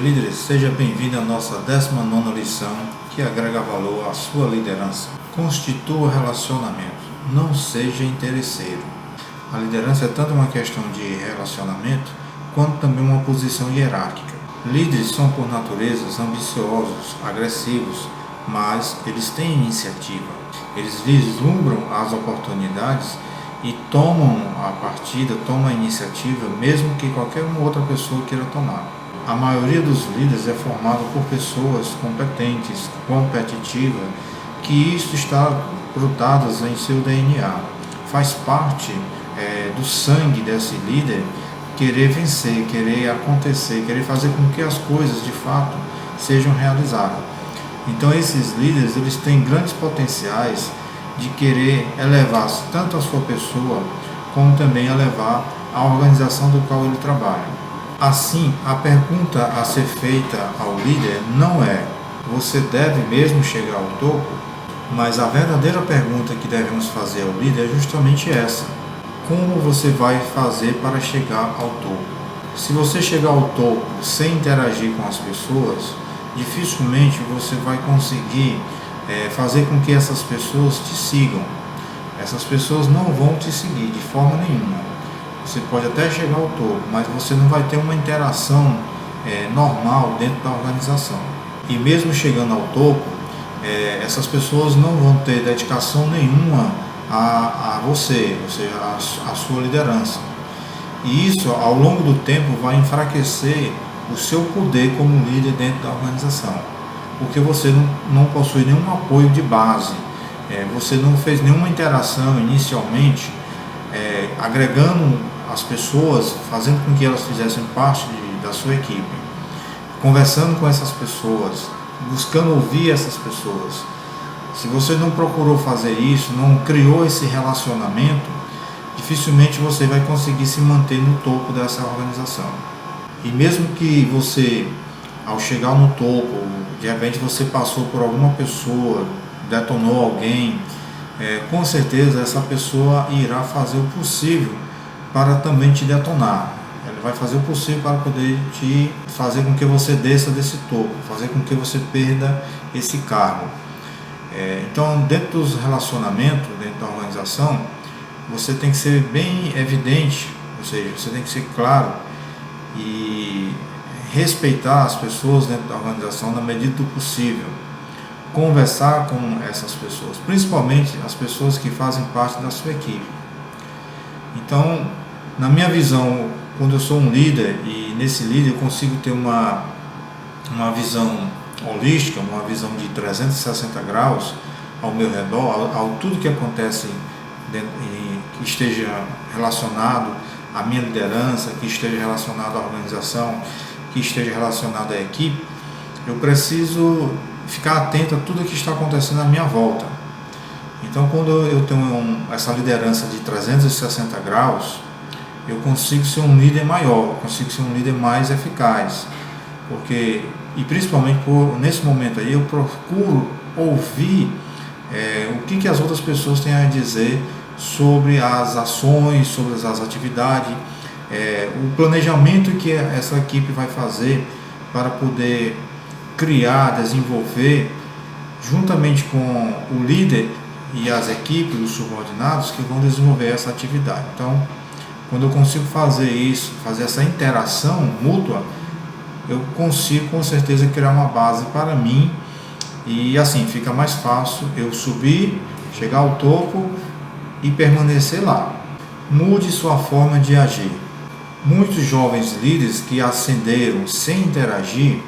líderes, seja bem-vindo à nossa 19ª lição que agrega valor à sua liderança. Constitua relacionamento, não seja interesseiro. A liderança é tanto uma questão de relacionamento, quanto também uma posição hierárquica. Líderes são por natureza ambiciosos, agressivos, mas eles têm iniciativa. Eles vislumbram as oportunidades e tomam a partida, tomam a iniciativa, mesmo que qualquer outra pessoa queira tomar. A maioria dos líderes é formada por pessoas competentes, competitivas, que isso está grudado em seu DNA. Faz parte do sangue desse líder querer vencer, querer acontecer, querer fazer com que as coisas de fato sejam realizadas. Então esses líderes, eles têm grandes potenciais de querer elevar tanto a sua pessoa, como também elevar a organização do qual ele trabalha. Assim, a pergunta a ser feita ao líder não é: você deve mesmo chegar ao topo? Mas a verdadeira pergunta que devemos fazer ao líder é justamente essa: como você vai fazer para chegar ao topo? Se você chegar ao topo sem interagir com as pessoas, dificilmente você vai conseguir fazer com que essas pessoas te sigam. Essas pessoas não vão te seguir de forma nenhuma. Você pode até chegar ao topo, mas você não vai ter uma interação normal dentro da organização. E mesmo chegando ao topo, essas pessoas não vão ter dedicação nenhuma a você, ou seja, a sua liderança. E isso, ao longo do tempo, vai enfraquecer o seu poder como líder dentro da organização, porque você não possui nenhum apoio de base, você não fez nenhuma interação inicialmente, agregando as pessoas, fazendo com que elas fizessem parte da sua equipe, conversando com essas pessoas, buscando ouvir essas pessoas. Se você não procurou fazer isso, não criou esse relacionamento, dificilmente você vai conseguir se manter no topo dessa organização. E mesmo que você, ao chegar no topo, de repente você passou por alguma pessoa, detonou alguém, com certeza essa pessoa irá fazer o possível para também te detonar. Ela vai fazer o possível para poder te fazer com que você desça desse topo, fazer com que você perda esse cargo. Então, dentro dos relacionamentos, dentro da organização, você tem que ser bem evidente, ou seja, você tem que ser claro e respeitar as pessoas dentro da organização na medida do possível. Conversar com essas pessoas, principalmente as pessoas que fazem parte da sua equipe. Então, na minha visão, quando eu sou um líder, e nesse líder eu consigo ter uma visão holística, uma visão de 360 graus ao meu redor, ao tudo que acontece que esteja relacionado à minha liderança, que esteja relacionado à organização, que esteja relacionado à equipe, eu preciso ficar atento a tudo que está acontecendo à minha volta. Então, quando eu tenho essa liderança de 360 graus, eu consigo ser um líder maior, eu consigo ser um líder mais eficaz, e principalmente nesse momento aí eu procuro ouvir o que as outras pessoas têm a dizer sobre as ações, sobre as atividades, o planejamento que essa equipe vai fazer para poder criar, desenvolver, juntamente com o líder e as equipes, os subordinados que vão desenvolver essa atividade. Então, quando eu consigo fazer isso, fazer essa interação mútua, eu consigo com certeza criar uma base para mim, e assim fica mais fácil eu subir, chegar ao topo e permanecer lá. Mude sua forma de agir. Muitos jovens líderes que ascenderam sem interagir,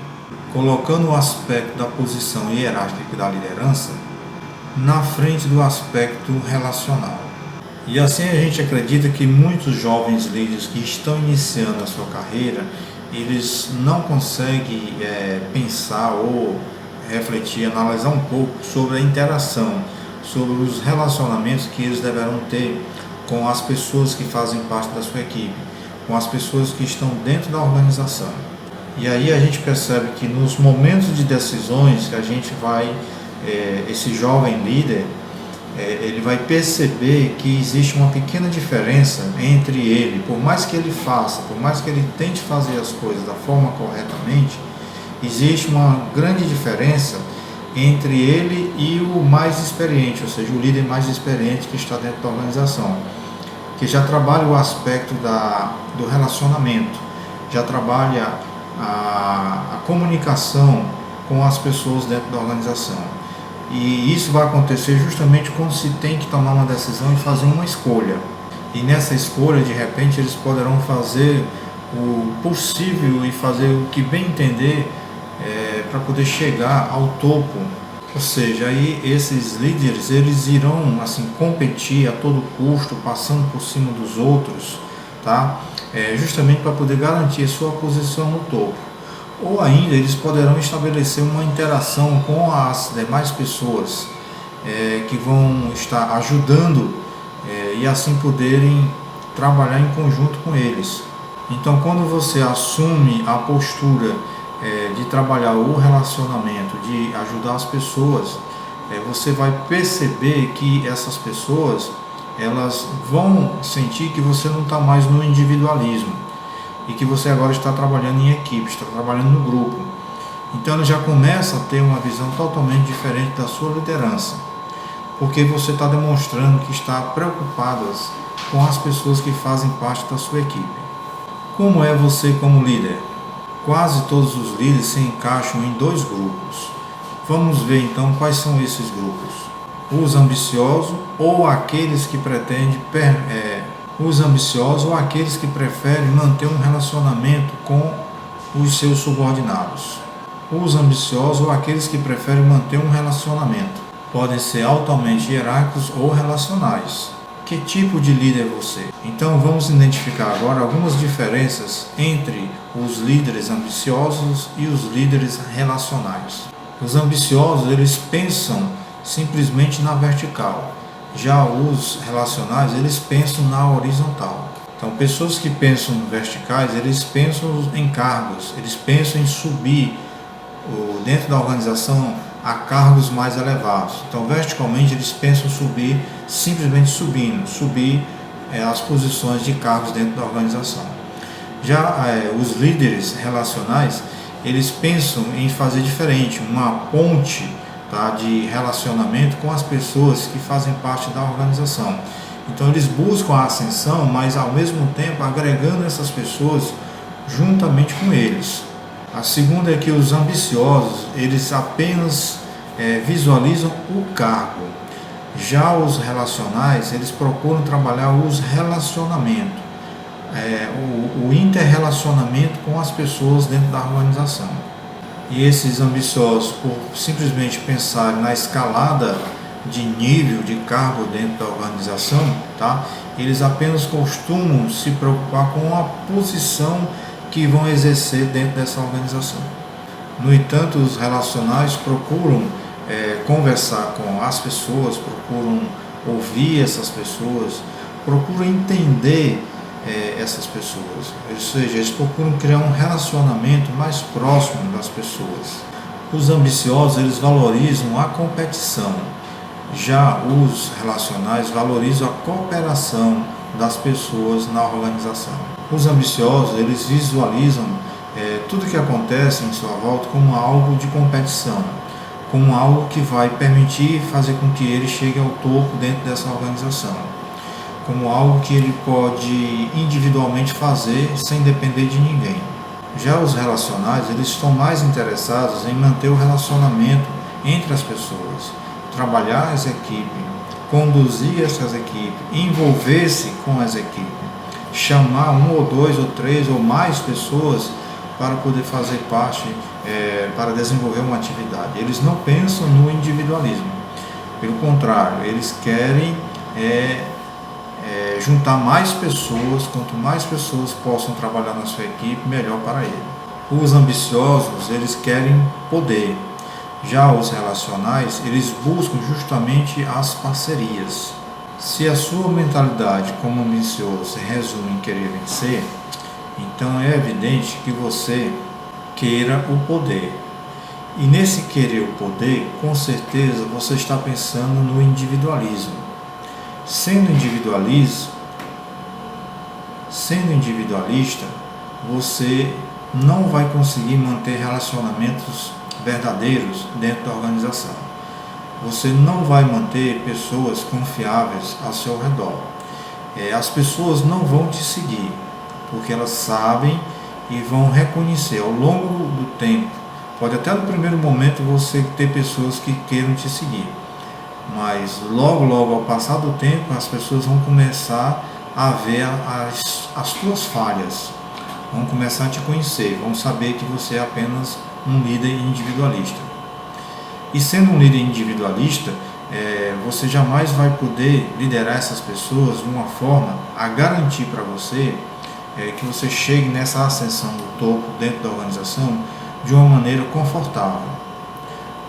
colocando o aspecto da posição hierárquica da liderança na frente do aspecto relacional. E assim a gente acredita que muitos jovens líderes que estão iniciando a sua carreira, eles não conseguem pensar ou refletir, analisar um pouco sobre a interação, sobre os relacionamentos que eles deverão ter com as pessoas que fazem parte da sua equipe, com as pessoas que estão dentro da organização. E aí a gente percebe que nos momentos de decisões que a gente vai, esse jovem líder, ele vai perceber que existe uma pequena diferença entre ele, por mais que ele faça, por mais que ele tente fazer as coisas da forma corretamente, existe uma grande diferença entre ele e o mais experiente, ou seja, o líder mais experiente que está dentro da organização, que já trabalha o aspecto do relacionamento, já trabalha a comunicação com as pessoas dentro da organização. E isso vai acontecer justamente quando se tem que tomar uma decisão e fazer uma escolha. E nessa escolha, de repente, eles poderão fazer o possível e fazer o que bem entender para poder chegar ao topo. Ou seja, aí esses líderes, eles irão assim competir a todo custo, passando por cima dos outros, tá? Justamente para poder garantir a sua posição no topo. Ou ainda eles poderão estabelecer uma interação com as demais pessoas que vão estar ajudando e assim poderem trabalhar em conjunto com eles. Então, quando você assume a postura de trabalhar o relacionamento, de ajudar as pessoas, você vai perceber que essas pessoas elas vão sentir que você não está mais no individualismo e que você agora está trabalhando em equipe, está trabalhando no grupo. Então ele já começa a ter uma visão totalmente diferente da sua liderança, porque você está demonstrando que está preocupado com as pessoas que fazem parte da sua equipe. Como é você como líder? Quase todos os líderes se encaixam em dois grupos. Vamos ver então quais são esses grupos. Os ambiciosos ou aqueles que pretendem preferem manter um relacionamento com os seus subordinados. Os ambiciosos ou aqueles que preferem manter um relacionamento. Podem ser altamente hierárquicos ou relacionais. Que tipo de líder é você? Então vamos identificar agora algumas diferenças entre os líderes ambiciosos e os líderes relacionais. Os ambiciosos, eles pensam simplesmente na vertical. Já os relacionais, eles pensam na horizontal. Então, pessoas que pensam verticais, eles pensam em cargos, eles pensam em subir dentro da organização a cargos mais elevados. Então, verticalmente, eles pensam subir, simplesmente subir as posições de cargos dentro da organização. Já os líderes relacionais, eles pensam em fazer diferente, uma ponte, tá, de relacionamento com as pessoas que fazem parte da organização. Então eles buscam a ascensão, mas ao mesmo tempo agregando essas pessoas juntamente com eles. A segunda é que os ambiciosos, eles apenas visualizam o cargo. Já os relacionais, eles procuram trabalhar os relacionamentos, o interrelacionamento com as pessoas dentro da organização. E esses ambiciosos, por simplesmente pensarem na escalada de nível de cargo dentro da organização, tá? Eles apenas costumam se preocupar com a posição que vão exercer dentro dessa organização. No entanto, os relacionais procuram conversar com as pessoas, procuram ouvir essas pessoas, procuram entender essas pessoas, ou seja, eles procuram criar um relacionamento mais próximo das pessoas. Os ambiciosos, eles valorizam a competição, já os relacionais valorizam a cooperação das pessoas na organização. Os ambiciosos, eles visualizam tudo que acontece em sua volta como algo de competição, como algo que vai permitir fazer com que ele chegue ao topo dentro dessa organização, como algo que ele pode individualmente fazer sem depender de ninguém. Já os relacionais, eles estão mais interessados em manter o relacionamento entre as pessoas, trabalhar as equipes, conduzir essas equipes, envolver-se com as equipes, chamar um ou dois ou três ou mais pessoas para poder fazer parte, para desenvolver uma atividade. Eles não pensam no individualismo, pelo contrário, eles querem juntar mais pessoas. Quanto mais pessoas possam trabalhar na sua equipe, melhor para ele. Os ambiciosos, eles querem poder. Já os relacionais, eles buscam justamente as parcerias. Se a sua mentalidade como ambicioso se resume em querer vencer, então é evidente que você queira o poder. E nesse querer o poder, com certeza você está pensando no individualismo. Sendo individualista, você não vai conseguir manter relacionamentos verdadeiros dentro da organização. Você não vai manter pessoas confiáveis ao seu redor. As pessoas não vão te seguir, porque elas sabem e vão reconhecer ao longo do tempo. Pode até no primeiro momento você ter pessoas que queiram te seguir, mas logo ao passar do tempo as pessoas vão começar a ver as tuas falhas, vão começar a te conhecer, vão saber que você é apenas um líder individualista. E sendo um líder individualista, você jamais vai poder liderar essas pessoas de uma forma a garantir para você que você chegue nessa ascensão do topo dentro da organização de uma maneira confortável.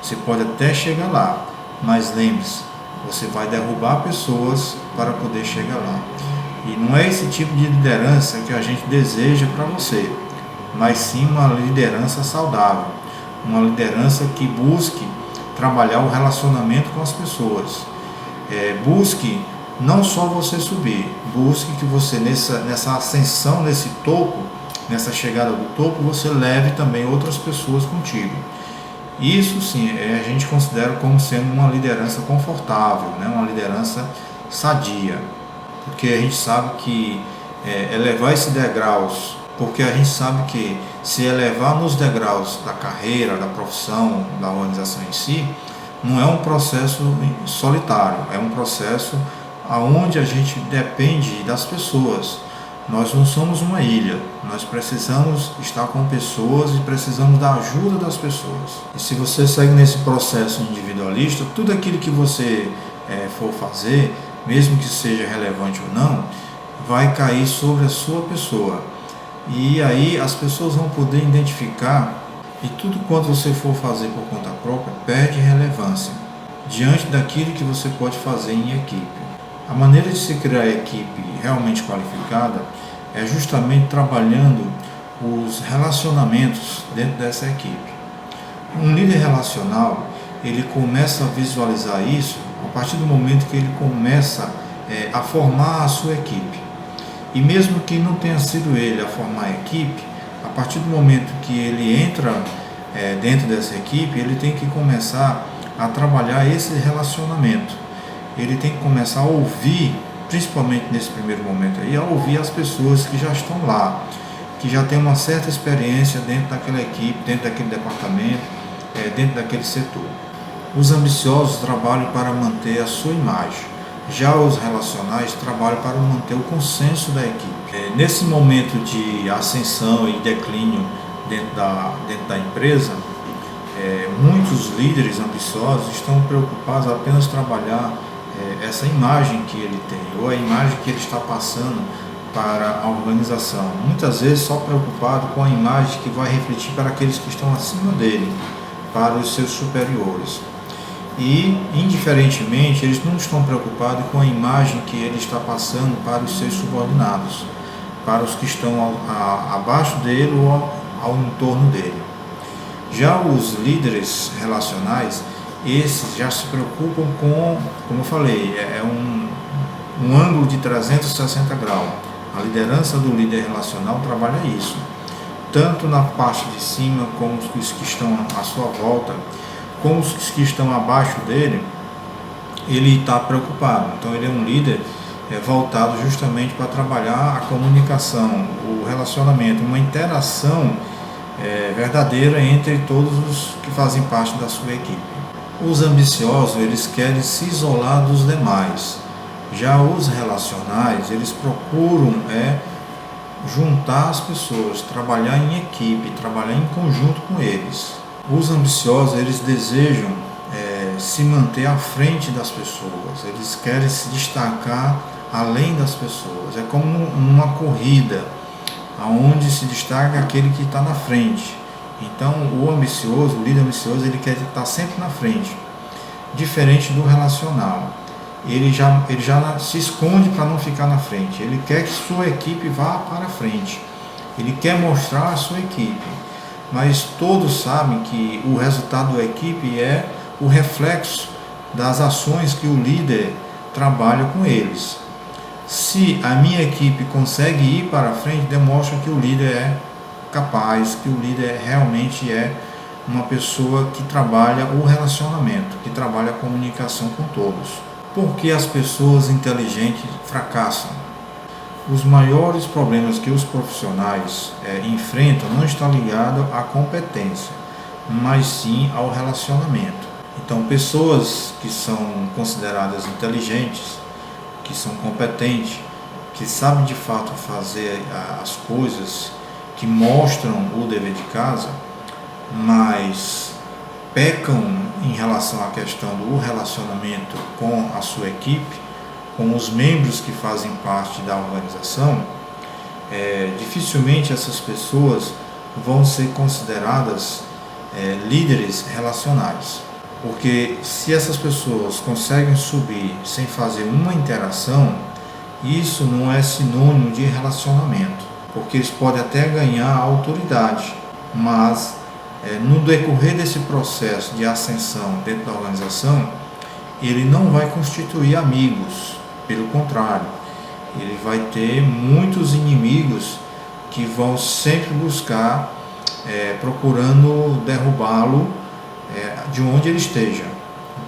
Você pode até chegar lá, mas lembre-se, você vai derrubar pessoas para poder chegar lá. E não é esse tipo de liderança que a gente deseja para você, mas sim uma liderança saudável, uma liderança que busque trabalhar o relacionamento com as pessoas. Busque não só você subir, busque que você nessa ascensão, nesse topo, nessa chegada do topo, você leve também outras pessoas contigo. Isso sim, a gente considera como sendo uma liderança confortável, né? Uma liderança sadia, porque a gente sabe que elevar esses degraus, porque a gente sabe que se elevar nos degraus da carreira, da profissão, da organização em si, não é um processo solitário, é um processo onde a gente depende das pessoas. Nós não somos uma ilha, nós precisamos estar com pessoas e precisamos da ajuda das pessoas. E se você segue nesse processo individualista, tudo aquilo que você for fazer, mesmo que seja relevante ou não, vai cair sobre a sua pessoa. E aí as pessoas vão poder identificar, e tudo quanto você for fazer por conta própria perde relevância diante daquilo que você pode fazer em equipe. A maneira de se criar equipe realmente qualificada é justamente trabalhando os relacionamentos dentro dessa equipe. Um líder relacional, ele começa a visualizar isso a partir do momento que ele começa a formar a sua equipe. E mesmo que não tenha sido ele a formar a equipe, a partir do momento que ele entra dentro dessa equipe, ele tem que começar a trabalhar esse relacionamento. Ele tem que começar a ouvir, principalmente nesse primeiro momento aí, a ouvir as pessoas que já estão lá, que já têm uma certa experiência dentro daquela equipe, dentro daquele departamento, dentro daquele setor. Os ambiciosos trabalham para manter a sua imagem, já os relacionais trabalham para manter o consenso da equipe. Nesse momento de ascensão e declínio dentro da empresa, muitos líderes ambiciosos estão preocupados apenas em trabalhar essa imagem que ele tem, ou a imagem que ele está passando para a organização. Muitas vezes só preocupado com a imagem que vai refletir para aqueles que estão acima dele, para os seus superiores. E, indiferentemente, eles não estão preocupados com a imagem que ele está passando para os seus subordinados, para os que estão abaixo dele ou ao entorno dele. Já os líderes relacionais, esses já se preocupam com, como eu falei, um ângulo de 360 graus. A liderança do líder relacional trabalha isso, tanto na parte de cima como os que estão à sua volta, como os que estão abaixo dele, ele está preocupado. Então ele é um líder voltado justamente para trabalhar a comunicação, o relacionamento, uma interação verdadeira entre todos os que fazem parte da sua equipe. Os ambiciosos, eles querem se isolar dos demais. Já os relacionais, eles procuram juntar as pessoas, trabalhar em equipe, trabalhar em conjunto com eles. Os ambiciosos, eles desejam se manter à frente das pessoas, eles querem se destacar além das pessoas. É como uma corrida, onde se destaca aquele que está na frente. Então, o ambicioso, o líder ambicioso, ele quer estar sempre na frente, diferente do relacional. Ele já se esconde para não ficar na frente. Ele quer que sua equipe vá para a frente. Ele quer mostrar a sua equipe. Mas todos sabem que o resultado da equipe é o reflexo das ações que o líder trabalha com eles. Se a minha equipe consegue ir para a frente, demonstra que o líder é capaz, que o líder realmente é uma pessoa que trabalha o relacionamento, que trabalha a comunicação com todos. Por que as pessoas inteligentes fracassam? Os maiores problemas que os profissionais enfrentam não estão ligados à competência, mas sim ao relacionamento. Então, pessoas que são consideradas inteligentes, que são competentes, que sabem de fato fazer as coisas, que mostram o dever de casa, mas pecam em relação à questão do relacionamento com a sua equipe, com os membros que fazem parte da organização, dificilmente essas pessoas vão ser consideradas líderes relacionais. Porque se essas pessoas conseguem subir sem fazer uma interação, isso não é sinônimo de relacionamento, porque eles podem até ganhar autoridade, mas no decorrer desse processo de ascensão dentro da organização, ele não vai constituir amigos, pelo contrário, ele vai ter muitos inimigos que vão sempre buscar, procurando derrubá-lo de onde ele esteja.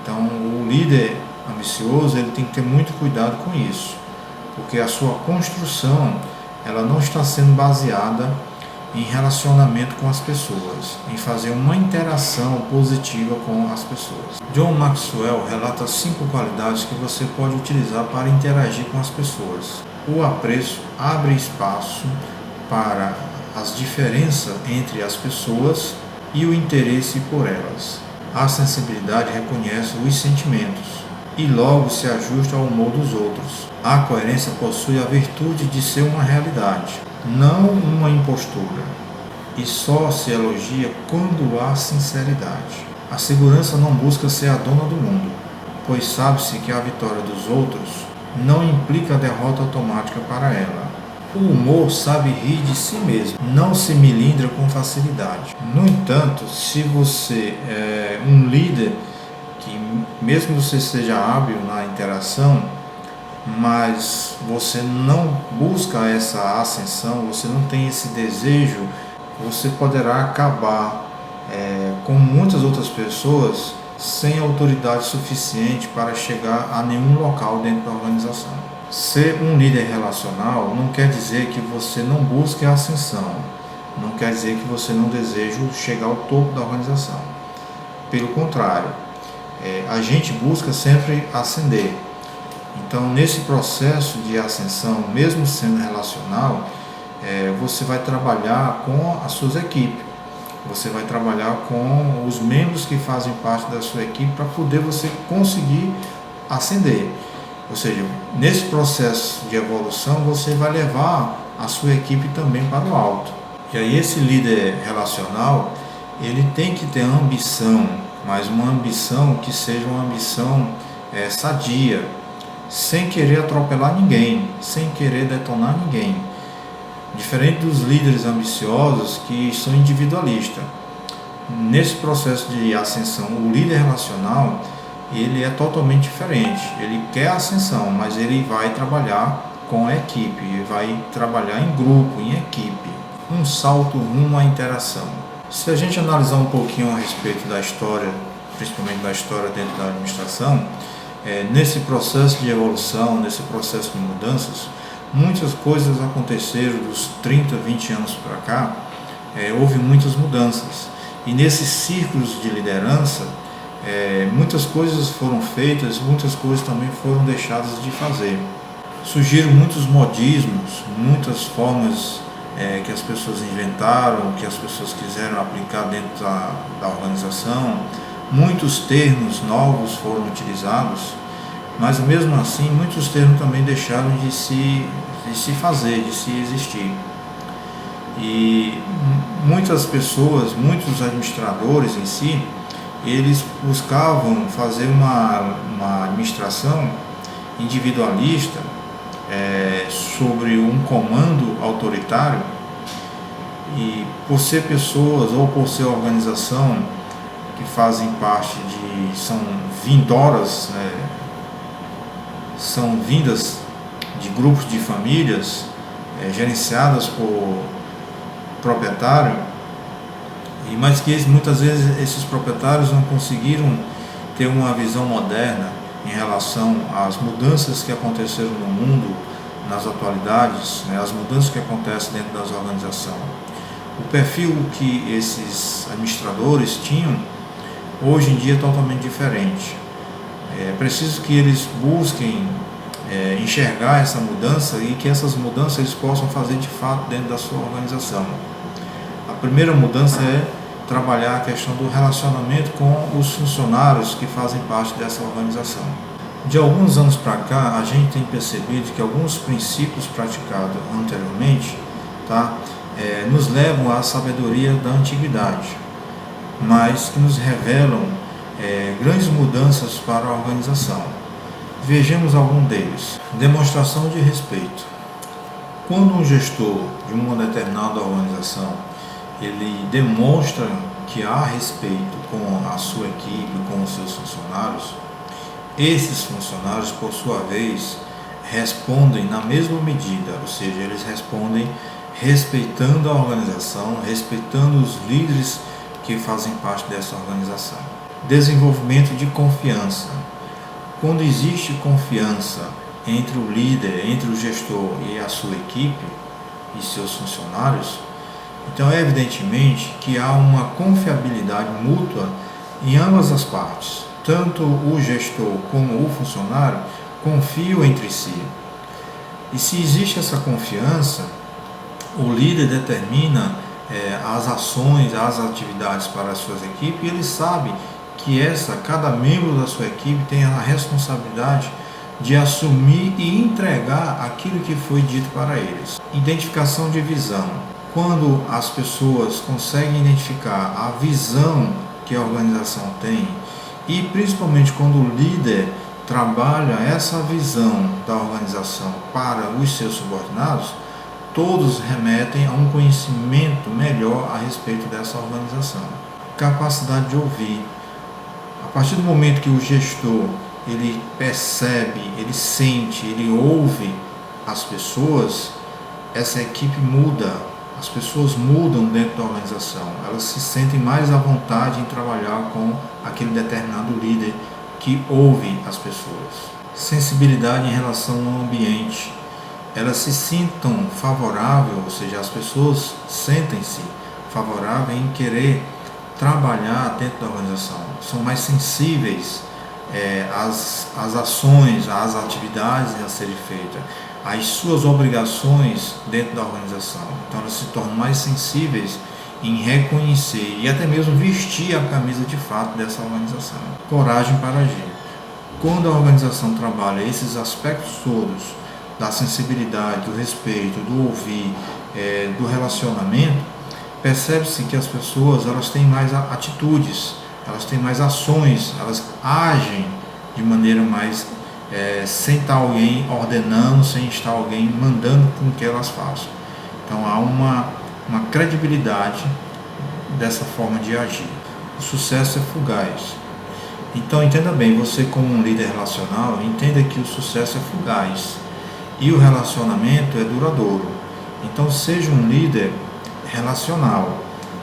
Então, o líder ambicioso ele tem que ter muito cuidado com isso, porque a sua construção ela não está sendo baseada em relacionamento com as pessoas, em fazer uma interação positiva com as pessoas. John Maxwell relata 5 qualidades que você pode utilizar para interagir com as pessoas. O apreço abre espaço para as diferenças entre as pessoas e o interesse por elas. A sensibilidade reconhece os sentimentos e logo se ajusta ao humor dos outros. A coerência possui a virtude de ser uma realidade, não uma impostura, e só se elogia quando há sinceridade. A segurança não busca ser a dona do mundo, pois sabe-se que a vitória dos outros não implica a derrota automática para ela. O humor sabe rir de si mesmo, não se melindra com facilidade. No entanto, se você é um líder que, mesmo você seja hábil na interação, mas você não busca essa ascensão, você não tem esse desejo, você poderá acabar com muitas outras pessoas sem autoridade suficiente para chegar a nenhum local dentro da organização. Ser um líder relacional não quer dizer que você não busque a ascensão, não quer dizer que você não deseje chegar ao topo da organização. Pelo contrário, a gente busca sempre ascender. Então, nesse processo de ascensão, mesmo sendo relacional, você vai trabalhar com as suas equipes, você vai trabalhar com os membros que fazem parte da sua equipe para poder você conseguir ascender. Ou seja, nesse processo de evolução, você vai levar a sua equipe também para o alto. E aí esse líder relacional, ele tem que ter ambição, mas uma ambição que seja uma ambição sadia, sem querer atropelar ninguém, sem querer detonar ninguém. Diferente dos líderes ambiciosos que são individualistas. Nesse processo de ascensão, o líder relacional, ele é totalmente diferente. Ele quer ascensão, mas ele vai trabalhar com a equipe, ele vai trabalhar em grupo, em equipe. Um salto rumo à interação. Se a gente analisar um pouquinho a respeito da história, principalmente da história dentro da administração, nesse processo de evolução, nesse processo de mudanças, muitas coisas aconteceram dos 30, 20 anos para cá, houve muitas mudanças. E nesses círculos de liderança, muitas coisas foram feitas, muitas coisas também foram deixadas de fazer. Surgiram muitos modismos, muitas formas que as pessoas inventaram, que as pessoas quiseram aplicar dentro da organização. Muitos termos novos foram utilizados, mas mesmo assim muitos termos também deixaram de se fazer, de se existir. E muitas pessoas, muitos administradores em si, eles buscavam fazer uma administração individualista sobre um comando autoritário, e por ser pessoas ou por ser organização que fazem parte são vindouras, são vindas de grupos de famílias gerenciadas proprietário, mas que muitas vezes esses proprietários não conseguiram ter uma visão moderna em relação às mudanças que aconteceram no mundo nas atualidades, né, as mudanças que acontecem dentro das organizações. O perfil que esses administradores tinham hoje em dia é totalmente diferente. É preciso que eles busquem enxergar essa mudança e que essas mudanças eles possam fazer de fato dentro da sua organização. A primeira mudança é trabalhar a questão do relacionamento com os funcionários que fazem parte dessa organização. De alguns anos para cá, a gente tem percebido que alguns princípios praticados anteriormente, nos levam à sabedoria da antiguidade, mas que nos revelam grandes mudanças para a organização. Vejamos algum deles. Demonstração de respeito. Quando um gestor de uma determinada organização ele demonstra que há respeito com a sua equipe, com os seus funcionários, esses funcionários, por sua vez, respondem na mesma medida, ou seja, eles respondem respeitando a organização, respeitando os líderes que fazem parte dessa organização. Desenvolvimento de confiança. Quando existe confiança entre o líder, entre o gestor e a sua equipe e seus funcionários, então é evidentemente que há uma confiabilidade mútua em ambas as partes. Tanto o gestor como o funcionário confiam entre si. E se existe essa confiança, o líder determina as ações, as atividades para as suas equipes, e ele sabe que cada membro da sua equipe tem a responsabilidade de assumir e entregar aquilo que foi dito para eles. Identificação de visão. Quando as pessoas conseguem identificar a visão que a organização tem, e principalmente quando o líder trabalha essa visão da organização para os seus subordinados, todos remetem a um conhecimento melhor a respeito dessa organização. Capacidade de ouvir. A partir do momento que o gestor ele percebe, ele sente, ele ouve as pessoas, essa equipe muda, as pessoas mudam dentro da organização, elas se sentem mais à vontade em trabalhar com aquele determinado líder que ouve as pessoas. Sensibilidade em relação ao ambiente. Elas se sintam favoráveis, ou seja, as pessoas sentem-se favoráveis em querer trabalhar dentro da organização, são mais sensíveis às ações, às atividades a serem feitas, às suas obrigações dentro da organização. Então elas se tornam mais sensíveis em reconhecer e até mesmo vestir a camisa de fato dessa organização. Coragem para agir. Quando a organização trabalha esses aspectos todos, da sensibilidade, do respeito, do ouvir, do relacionamento, percebe-se que as pessoas elas têm mais atitudes, elas têm mais ações, elas agem de maneira mais sem estar alguém ordenando, sem estar alguém mandando com que elas façam. Então há uma credibilidade dessa forma de agir. O sucesso é fugaz. Então entenda bem, você como um líder relacional, entenda que o sucesso é fugaz e o relacionamento é duradouro. Então seja um líder relacional,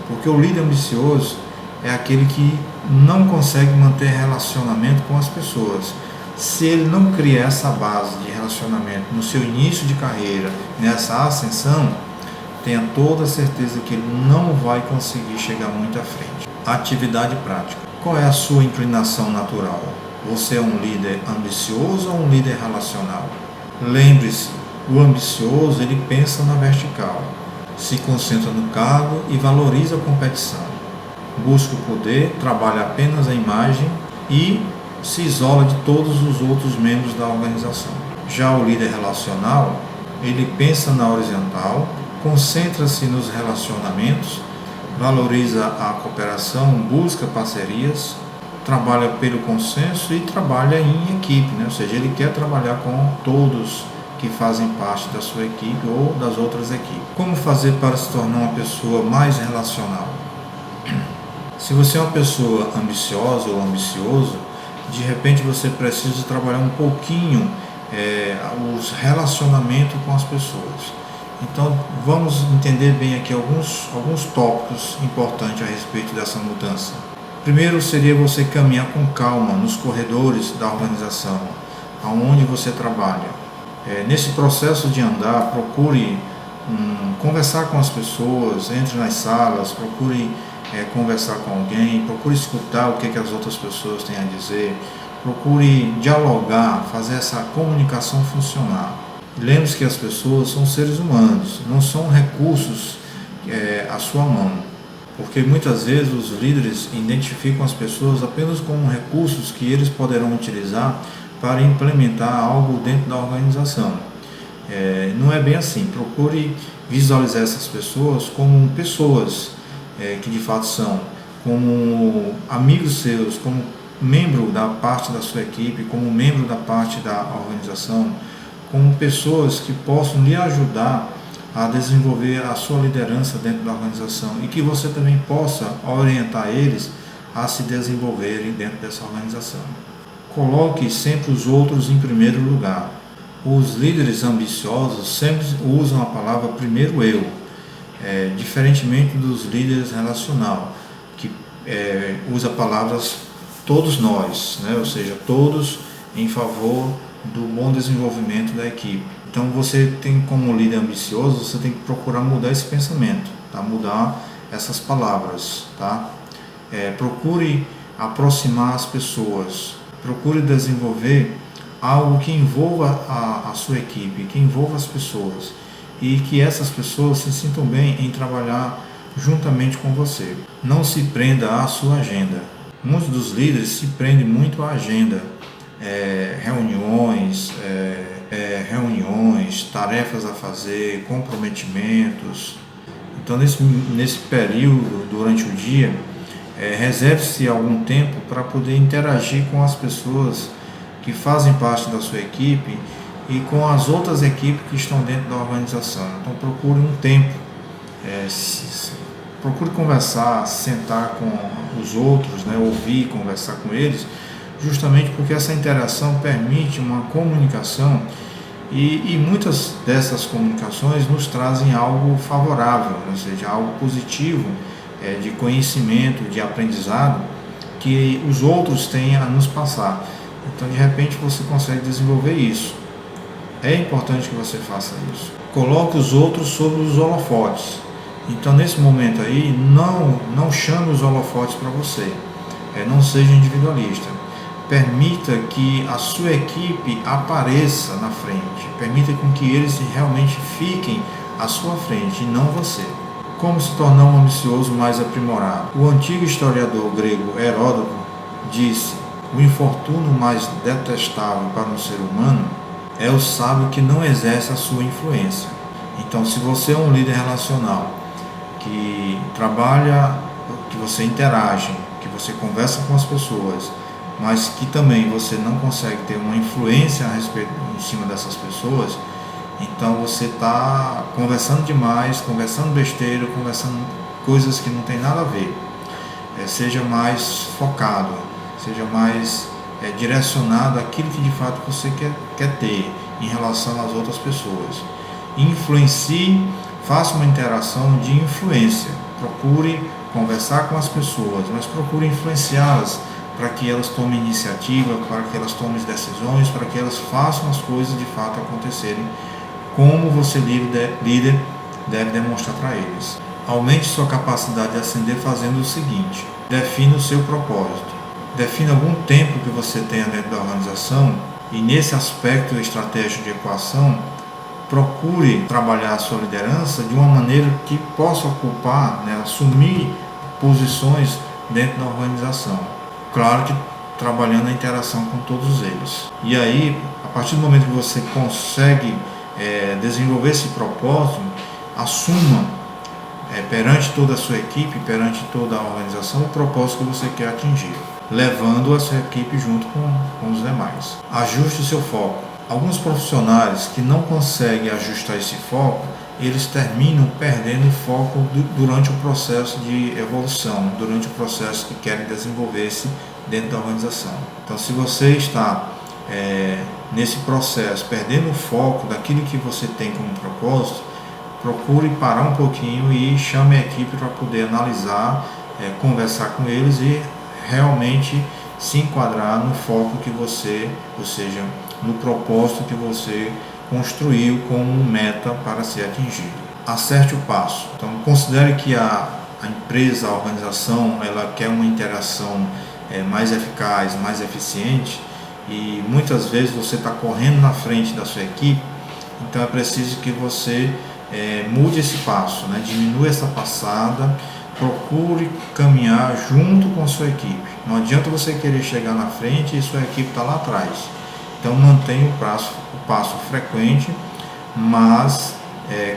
porque o líder ambicioso é aquele que não consegue manter relacionamento com as pessoas. Se ele não cria essa base de relacionamento no seu início de carreira, nessa ascensão, tenha toda a certeza que ele não vai conseguir chegar muito à frente. Atividade prática. Qual é a sua inclinação natural? Você é um líder ambicioso ou um líder relacional? Lembre-se, o ambicioso ele pensa na vertical, se concentra no cargo e valoriza a competição. Busca o poder, trabalha apenas a imagem e se isola de todos os outros membros da organização. Já o líder relacional, ele pensa na horizontal, concentra-se nos relacionamentos, valoriza a cooperação, busca parcerias, trabalha pelo consenso e trabalha em equipe, ou seja, ele quer trabalhar com todos que fazem parte da sua equipe ou das outras equipes. Como fazer para se tornar uma pessoa mais relacional? Se você é uma pessoa ambiciosa ou ambicioso, de repente você precisa trabalhar um pouquinho os relacionamentos com as pessoas. Então vamos entender bem aqui alguns tópicos importantes a respeito dessa mudança. Primeiro seria você caminhar com calma nos corredores da organização, aonde você trabalha. Nesse processo de andar, procure conversar com as pessoas, entre nas salas, procure conversar com alguém, procure escutar o que as outras pessoas têm a dizer, procure dialogar, fazer essa comunicação funcionar. Lembre-se que as pessoas são seres humanos, não são recursos à sua mão, porque muitas vezes os líderes identificam as pessoas apenas como recursos que eles poderão utilizar para implementar algo dentro da organização. Não é bem assim. Procure visualizar essas pessoas como pessoas que de fato são, como amigos seus, como membro da parte da sua equipe, como membro da parte da organização, como pessoas que possam lhe ajudar a desenvolver a sua liderança dentro da organização e que você também possa orientar eles a se desenvolverem dentro dessa organização. Coloque sempre os outros em primeiro lugar. Os líderes ambiciosos sempre usam a palavra primeiro eu, diferentemente dos líderes relacional, que usa palavras todos nós, né? Ou seja, todos em favor do bom desenvolvimento da equipe. Então você tem, como líder ambicioso, você tem que procurar mudar esse pensamento, tá? Mudar essas palavras, tá? Procure aproximar as pessoas, procure desenvolver algo que envolva a sua equipe, que envolva as pessoas e que essas pessoas se sintam bem em trabalhar juntamente com você. Não se prenda à sua agenda. Muitos dos líderes se prendem muito à agenda, reuniões, tarefas a fazer, comprometimentos. Então nesse período, durante o dia, reserve-se algum tempo para poder interagir com as pessoas que fazem parte da sua equipe e com as outras equipes que estão dentro da organização. Então procure um tempo, procure conversar, sentar com os outros, né, ouvir, conversar com eles, justamente porque essa interação permite uma comunicação e muitas dessas comunicações nos trazem algo favorável, ou seja, algo positivo, de conhecimento, de aprendizado que os outros têm a nos passar. Então de repente você consegue desenvolver isso. É importante que você faça isso. Coloque os outros sobre os holofotes. Então nesse momento aí, não chame os holofotes para você. Não seja individualista. Permita que a sua equipe apareça na frente. Permita com que eles realmente fiquem à sua frente e não você. Como se tornar um ambicioso mais aprimorado? O antigo historiador grego Heródoto disse: o infortúnio mais detestável para um ser humano é o sábio que não exerce a sua influência. Então, se você é um líder relacional, que trabalha, que você interage, que você conversa com as pessoas, mas que também você não consegue ter uma influência a respeito, em cima dessas pessoas, então você está conversando demais, conversando besteira, conversando coisas que não tem nada a ver. Seja mais focado, seja mais direcionado àquilo que de fato você quer ter em relação às outras pessoas. Influencie, faça uma interação de influência. Procure conversar com as pessoas, mas procure influenciá-las para que elas tomem iniciativa, para que elas tomem decisões, para que elas façam as coisas de fato acontecerem como você, líder, deve demonstrar para eles. Aumente sua capacidade de ascender fazendo o seguinte: defina o seu propósito. Defina algum tempo que você tenha dentro da organização e nesse aspecto estratégico de equação, procure trabalhar a sua liderança de uma maneira que possa ocupar, assumir posições dentro da organização. Claro que trabalhando a interação com todos eles. E aí, a partir do momento que você consegue desenvolver esse propósito, assuma perante toda a sua equipe, perante toda a organização, o propósito que você quer atingir, levando a sua equipe junto com os demais. Ajuste o seu foco. Alguns profissionais que não conseguem ajustar esse foco, eles terminam perdendo o foco durante o processo de evolução, durante o processo que querem desenvolver-se dentro da organização. Então, se você está nesse processo, perdendo o foco daquilo que você tem como propósito, procure parar um pouquinho e chame a equipe para poder analisar, conversar com eles e realmente se enquadrar no foco que você, ou seja, no propósito que você construiu como meta para ser atingido. Acerte o passo. Então, considere que a empresa, a organização, ela quer uma interação mais eficaz, mais eficiente, e muitas vezes você está correndo na frente da sua equipe. Então é preciso que você mude esse passo, né? Diminua essa passada, procure caminhar junto com a sua equipe. Não adianta você querer chegar na frente e sua equipe está lá atrás. Então mantenha o passo frequente, mas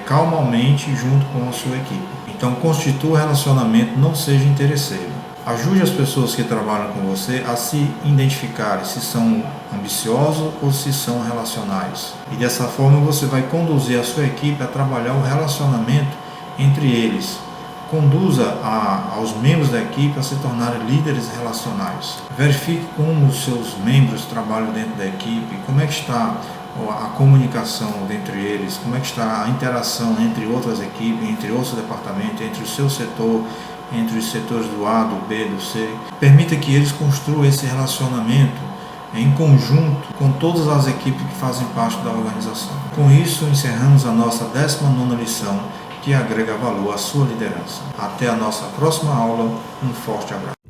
calmamente junto com a sua equipe. Então constitua o relacionamento, não seja interesseiro. Ajude as pessoas que trabalham com você a se identificarem se são ambiciosos ou se são relacionais. E dessa forma você vai conduzir a sua equipe a trabalhar o relacionamento entre eles. Conduza aos membros da equipe a se tornarem líderes relacionais. Verifique como os seus membros trabalham dentro da equipe, como é que está a comunicação entre eles, como é que está a interação entre outras equipes, entre outros departamentos, entre o seu setor, entre os setores do A, do B, do C. Permita que eles construam esse relacionamento em conjunto com todas as equipes que fazem parte da organização. Com isso, encerramos a nossa 19ª lição, que agrega valor à sua liderança. Até a nossa próxima aula. Um forte abraço.